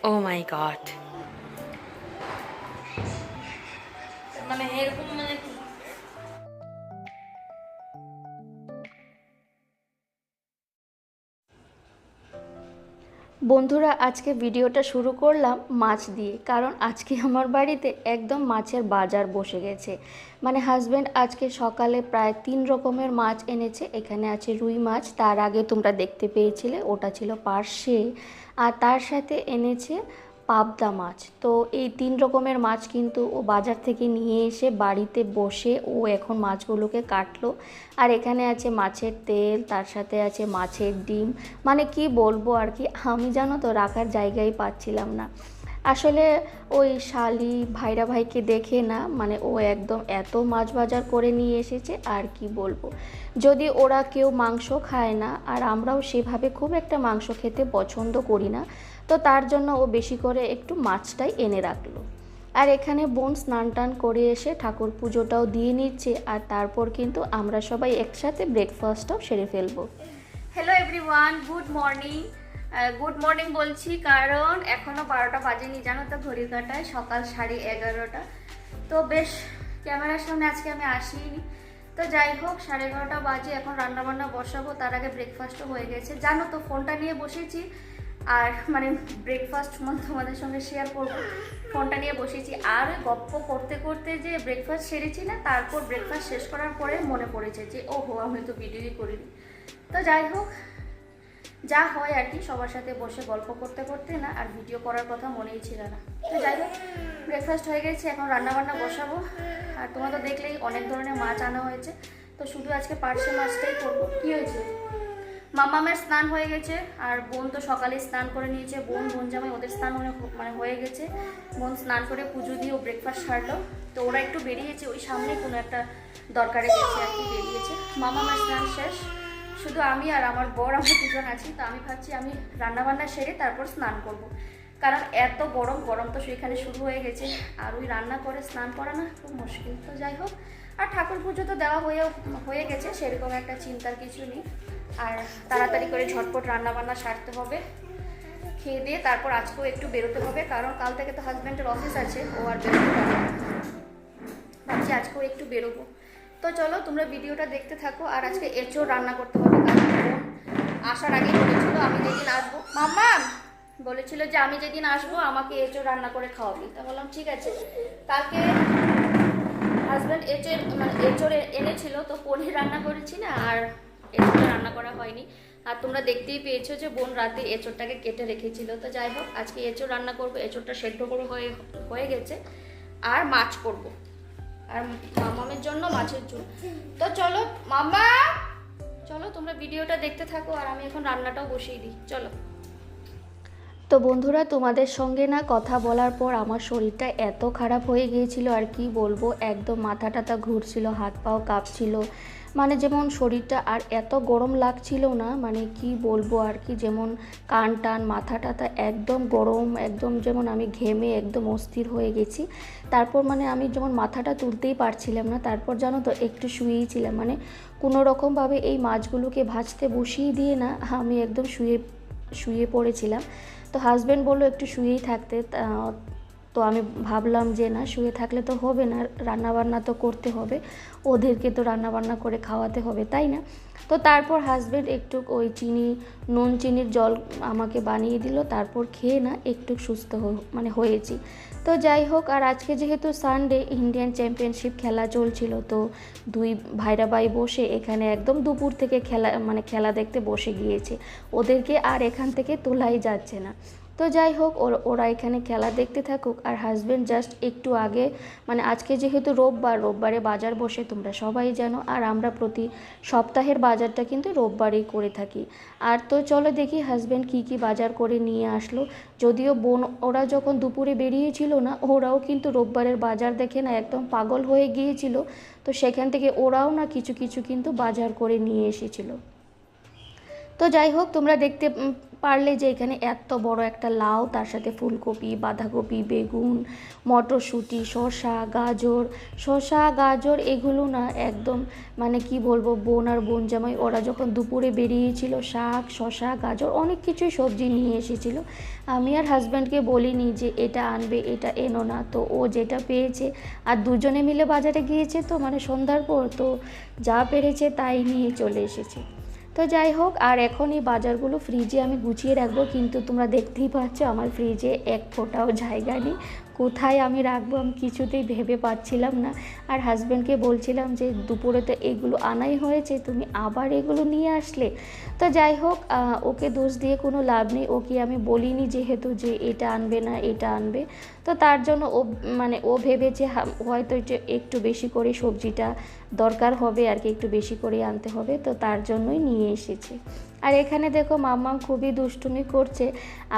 Oh my god. মানে এরকম মানে বন্ধুরা, আজকে ভিডিওটা শুরু করলাম মাছ দিয়ে, কারণ আজকে আমার বাড়িতে একদম মাছের বাজার বসে গেছে। মানে হাজব্যান্ড আজকে সকালে প্রায় 3 রকমের মাছ এনেছে। এখানে আছে রুই মাছ, তার আগে তোমরা দেখতে পেয়েছিলে ওটা ছিল পার্শে, আর তার সাথে এনেছে পাবদা মাছ। তো এই 3 রকমের মাছ কিন্তু ও বাজার থেকে নিয়ে এসে বাড়িতে বসে ও এখন মাছগুলোকে কাটলো। আর এখানে আছে মাছের তেল, তার সাথে আছে মাছের ডিম। মানে কি বলবো আর কি, আমি জানো তো রাখার জায়গাই পাচ্ছিলাম না। আসলে ওই শালি ভাইরা ভাইকে দেখে না, মানে ও একদম এত মাছ বাজার করে নিয়ে এসেছে আর কি বলবো। যদি ওরা কেউ মাংস খায় না, আর আমরাও সেভাবে খুব একটা মাংস খেতে পছন্দ করি না, তো তার জন্য ও বেশি করে একটু মাছটাই এনে রাখলো। আর এখানে বোন স্নান টান করে এসে ঠাকুর পুজোটাও দিয়ে নিচ্ছে, আর তারপর কিন্তু আমরা সবাই একসাথে ব্রেকফাস্টটাও সেরে ফেলবো। Hello everyone, good morning. Good morning বলছি কারণ এখনও 12টা বাজেনি, জানো তো ঘড়ির কাঁটায় সকাল 11:30। তো বেশ ক্যামেরার সামনে আজকে আমি আসিনি, তো যাই হোক 11:30 বাজে, এখন রান্নাবান্না বসাবো। তার আগে ব্রেকফাস্টও হয়ে গেছে। জানো তো ফোনটা নিয়ে বসেছি, আর মানে ব্রেকফাস্ট তোমাদের সঙ্গে শেয়ার করবো, ফোনটা নিয়ে বসেছি। আর ওই গপ্প করতে করতে যে ব্রেকফাস্ট সেরেছি না, তারপর ব্রেকফাস্ট শেষ করার পরে মনে পড়েছে যে ওহো আমি তো ভিডিওই করিনি। তো যাই হোক, যা হয় আর কি, সবার সাথে বসে গল্প করতে করতে না আর ভিডিও করার কথা মনেই ছিল না। তো যাই হোক, ব্রেকফাস্ট হয়ে গেছে, এখন রান্নাবান্না বসাবো। আর তোমরা তো দেখলেই অনেক ধরনের মাছ আনা হয়েছে, তো শুধু আজকে পার্শে মাছটাই করবো। কী হয়েছে? মামামের স্নান হয়ে গেছে, আর বোন তো সকালে স্নান করে নিয়েছে। বোন জামাই ওদের স্নান মানে হয়ে গেছে। বোন স্নান করে পুজো দিয়ে ও ব্রেকফাস্ট সারলো। তো ওরা একটু বেরিয়েছে, ওই সামনে কোনো একটা দরকারে গেছে আর কি, বেরিয়েছে। মামামের স্নান শেষ, শুধু আমি আর আমার বর, আমরা দুজন আছি। তো আমি ভাবছি আমি রান্নাবান্না সেরে তারপর স্নান করব, কারণ এত গরম তো সেখানে শুরু হয়ে গেছে, আর ওই রান্না করে স্নান করা না খুব মুশকিল। তো যাই হোক, আর ঠাকুর পুজো তো দেওয়া হয়ে গেছে, সেরকম একটা চিন্তার কিছু নেই। আর তাড়াতাড়ি করে ঝটপট রান্নাবান্না সারতে হবে, খেয়ে দিয়ে তারপর আজকেও একটু বেরোতে হবে, কারণ কাল থেকে তো হাজব্যান্ডের অফিস আছে, ও আর বেরোতে পারবে না। ভাবছি আজকেও একটু বেরোবো। তো চলো তোমরা ভিডিওটা দেখতে থাকো। আর আজকে এঁচোড় রান্না করতে হবে, কারণ বোন আসার আগে বলেছিল আমি যেদিন আসবো, মাম্মা বলেছিল যে আমি যেদিন আসবো আমাকে এঁচোড় রান্না করে খাওয়াবি। তা বললাম ঠিক আছে। কালকে হাজব্যান্ড এঁচোড় এনেছিল, তো পনির রান্না করেছি না, আর এঁচোড়টা রান্না করা হয়নি। আর তোমরা দেখতেই পেয়েছো যে বোন রাতে এঁচোড়টাকে কেটে রেখেছিল। তো যাই হোক, আজকে এঁচোড় রান্না করবো, এঁচোড়টা সেদ্ধ করে হয়ে গেছে। আর মাছ করবো, আর মামামের জন্য মাছের ঝোল। তো চলো মামা, চলো তোমরা ভিডিওটা দেখতে থাকো, আর আমি এখন রান্নাটাও বসিয়ে দিই, চলো। তো বন্ধুরা, তোমাদের সঙ্গে না কথা বলার পর আমার শরীরটা এত খারাপ হয়ে গিয়েছিল, আর কি বলবো, একদম মাথা টাথা ঘুরছিল, হাত পাও কাঁপছিল। মানে যেমন শরীরটা আর এত গরম লাগছিল না, মানে কি বলবো আর কি, যেমন কান টান মাথা টাথা একদম গরম, একদম যেমন আমি ঘেমে একদম অস্থির হয়ে গেছি। তারপর মানে আমি যেমন মাথাটা তুলতেই পারছিলাম না, তারপর জানো তো একটু শুয়েই ছিলাম। মানে কোনো রকমভাবে এই মাছগুলোকে ভাজতে বসিয়ে দিয়ে না আমি একদম শুয়ে পড়েছিলাম। তো হাজব্যান্ড বললো একটু শুয়েই থাকতে, তো আমি ভাবলাম যে না, শুয়ে থাকলে তো হবে না, রান্নাবান্না তো করতে হবে, ওদেরকে তো রান্নাবান্না করে খাওয়াতে হবে, তাই না? তো তারপর হাজব্যান্ড একটু ওই নুন চিনির জল আমাকে বানিয়ে দিল, তারপর খেয়ে না একটু সুস্থ হয়েছি। তো যাই হোক, আর আজকে যেহেতু সানডে, ইন্ডিয়ান চ্যাম্পিয়নশিপ খেলা চলছিল, তো দুই ভাইরা ভাই বসে এখানে একদম দুপুর থেকে খেলা দেখতে বসে গিয়েছে। ওদেরকে আর এখান থেকে তোলাই যাচ্ছে না। তো যাই হোক, ওরা এখানে খেলা দেখতে থাকুক। আর হাজব্যান্ড জাস্ট একটু আগে, মানে আজকে যেহেতু রোববারে বাজার বসে, তোমরা সবাই জানো, আর আমরা প্রতি সপ্তাহের বাজারটা কিন্তু রোববারেই করে থাকি। আর তো চলো দেখি হাজব্যান্ড কি বাজার করে নিয়ে আসলো। যদিও বোন ওরা যখন দুপুরে বেরিয়েছিল না, ওরাও কিন্তু রোববারের বাজার দেখে না একদম পাগল হয়ে গিয়েছিল। তো সেখান থেকে ওরাও না কিছু কিন্তু বাজার করে নিয়ে এসেছিলো। তো যাই হোক, তোমরা দেখতে পারলে যে এখানে এত বড় একটা লাউ, তার সাথে ফুলকপি, বাঁধাকপি, বেগুন, মটরশুঁটি, শসা গাজর এগুলো না একদম মানে কি বলবো, বোন আর বোন জামাই ওরা যখন দুপুরে বেরিয়েছিল শাক, শসা, গাজর অনেক কিছুই সবজি নিয়ে এসেছিলো। আমি আর হাজব্যান্ডকে বলিনি যে এটা আনবে, এটা এনো না, তো ও যেটা পেয়েছে, আর দুজনে মিলে বাজারে গিয়েছে তো মানে সন্ধ্যার পর, তো যা পেরেছে তাই নিয়ে চলে এসেছে। তো যাই হোক, আর এখন এই বাজারগুলো ফ্রিজে আমি গুছিয়ে রাখবো, কিন্তু তোমরা দেখতেই পাচ্ছ আমার ফ্রিজে এক ফোঁটাও জায়গা নেই, কোথায় আমি রাখবো আমি কিছুতেই ভেবে পাচ্ছিলাম না। আর হাজব্যান্ডকে বলছিলাম যে দুপুরে তো এগুলো আনাই হয়েছে, তুমি আবার এগুলো নিয়ে আসলে। তো যাই হোক, ওকে দোষ দিয়ে কোনো লাভ নেই, ওকে আমি বলিনি যেহেতু যে এটা আনবে না এটা আনবে, তো তার জন্য ও ভেবেছে হয়তো একটু বেশি করে সবজিটা দরকার হবে আর কি, একটু বেশি করে আনতে হবে, তো তার জন্যই নিয়ে এসেছে। আর এখানে দেখো মাম্মাম খুবই দুষ্টুমি করছে,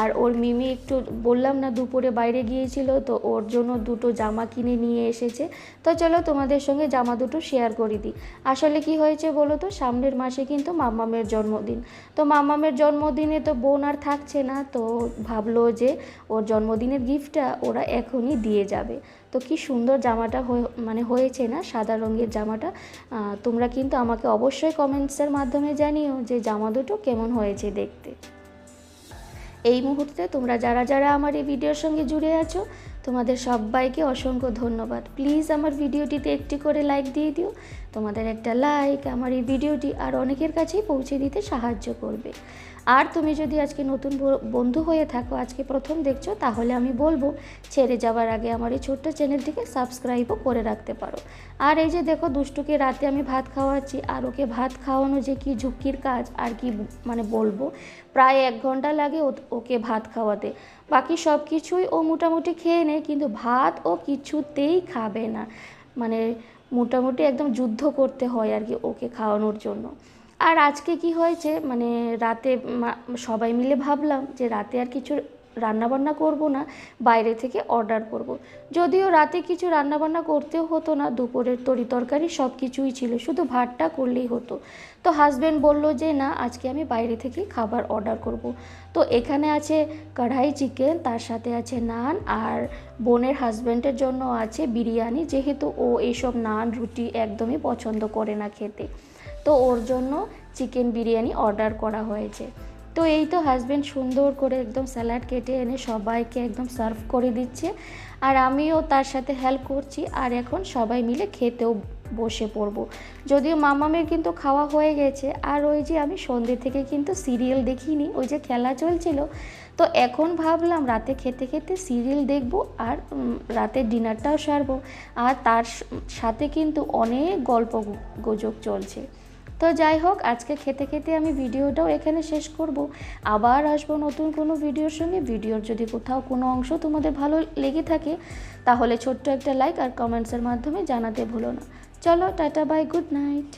আর ওর মিমি একটু বললাম না দুপুরে বাইরে গিয়েছিল, তো ওর জন্য দুটো জামা কিনে নিয়ে এসেছে। তো চলো তোমাদের সঙ্গে জামা দুটো শেয়ার করে দিই। আসলে কি হয়েছে বলো তো, সামনের মাসে কিন্তু মাম্মামের জন্মদিন, তো মাম্মামের জন্মদিনে তো বোন আর থাকছে না, তো ভাবলো যে ওর জন্মদিনের গিফটটা ওরা এখনই দিয়ে যাবে। তো কি সুন্দর জামাটা হয়েছে না, সাদা রঙের জামাটা। তোমরা কিন্তু আমাকে অবশ্যই কমেন্টসের মাধ্যমে জানিও যে জামা দুটো কেমন হয়েছে দেখতে। এই মুহূর্তে তোমরা যারা যারা আমার এই ভিডিওর সঙ্গে জুড়ে আছো, তোমাদের সবাইকে অসংখ্য ধন্যবাদ। প্লিজ আমার ভিডিওটিতে একটি করে লাইক দিয়ে দিও, তোমাদের একটা লাইক আমার এই ভিডিওটি আর অনেকের কাছেই পৌঁছে দিতে সাহায্য করবে। আর তুমি যদি আজকে নতুন বন্ধু হয়ে থাকো, আজকে প্রথম দেখছো, তাহলে আমি বলবো ছেড়ে যাওয়ার আগে আমার এই ছোট্ট চ্যানেলটিকে সাবস্ক্রাইবও করে রাখতে পারো। আর এই যে দেখো দুষ্টুকে রাতে আমি ভাত খাওয়াচ্ছি, আর ওকে ভাত খাওয়ানো যে কি ঝুঁকির কাজ আর কি বলবো, প্রায় 1 ঘন্টা লাগে ওকে ভাত খাওয়াতে। বাকি সব কিছুই ও মোটামুটি খেয়ে নেয়, কিন্তু ভাত ও কিছুতেই খাবে না, মোটামুটি একদম যুদ্ধ করতে হয় আর কি ওকে খাওয়ানোর জন্য। আর আজকে কি হয়েছে, রাতে সবাই মিলে ভাবলাম যে রাতে আর কিছু রান্নাবান্না করব না, বাইরে থেকে অর্ডার করব। যদিও রাতে কিছু রান্নাবান্না করতেও হতো না, দুপুরের তরকারি সব কিছুই ছিল, শুধু ভাতটা করলেই হতো। তো হাজব্যান্ড বলল যে না, আজকে আমি বাইরে থেকে খাবার অর্ডার করব। তো এখানে আছে কড়াই চিকেন, তার সাথে আছে নান, আর বোনের হাজব্যান্ডের জন্য আছে বিরিয়ানি, যেহেতু ও এইসব নান রুটি একদমই পছন্দ করে না খেতে, তো ওর জন্য চিকেন বিরিয়ানি অর্ডার করা হয়েছে। তো এই তো হাজব্যান্ড সুন্দর করে একদম স্যালাড কেটে এনে সবাইকে একদম সার্ভ করে দিচ্ছে, আর আমিও তার সাথে হেল্প করছি। আর এখন সবাই মিলে খেতেও বসে পড়বো। যদিও মামামের কিন্তু খাওয়া হয়ে গেছে, আর ওই যে আমি সন্ধ্যে থেকে কিন্তু সিরিয়াল দেখিনি, ওই যে খেলা চলছিল, তো এখন ভাবলাম রাতে খেতে খেতে সিরিয়াল দেখব আর রাতের ডিনারটাও সারবো, আর তার সাথে কিন্তু অনেক গল্প গুজব চলছে। তো যাই হোক, আজকে খেতে খেতে আমি ভিডিওটাও এখানে শেষ করব। আবার আসবো নতুন কোনো ভিডিওর সঙ্গে। ভিডিওর যদি কোথাও কোনো অংশ তোমাদের ভালো লেগে থাকে, তাহলে ছোট্ট একটা লাইক আর কমেন্টসের মাধ্যমে জানাতে ভুলো না। চলো টাটা, বাই, গুড নাইট।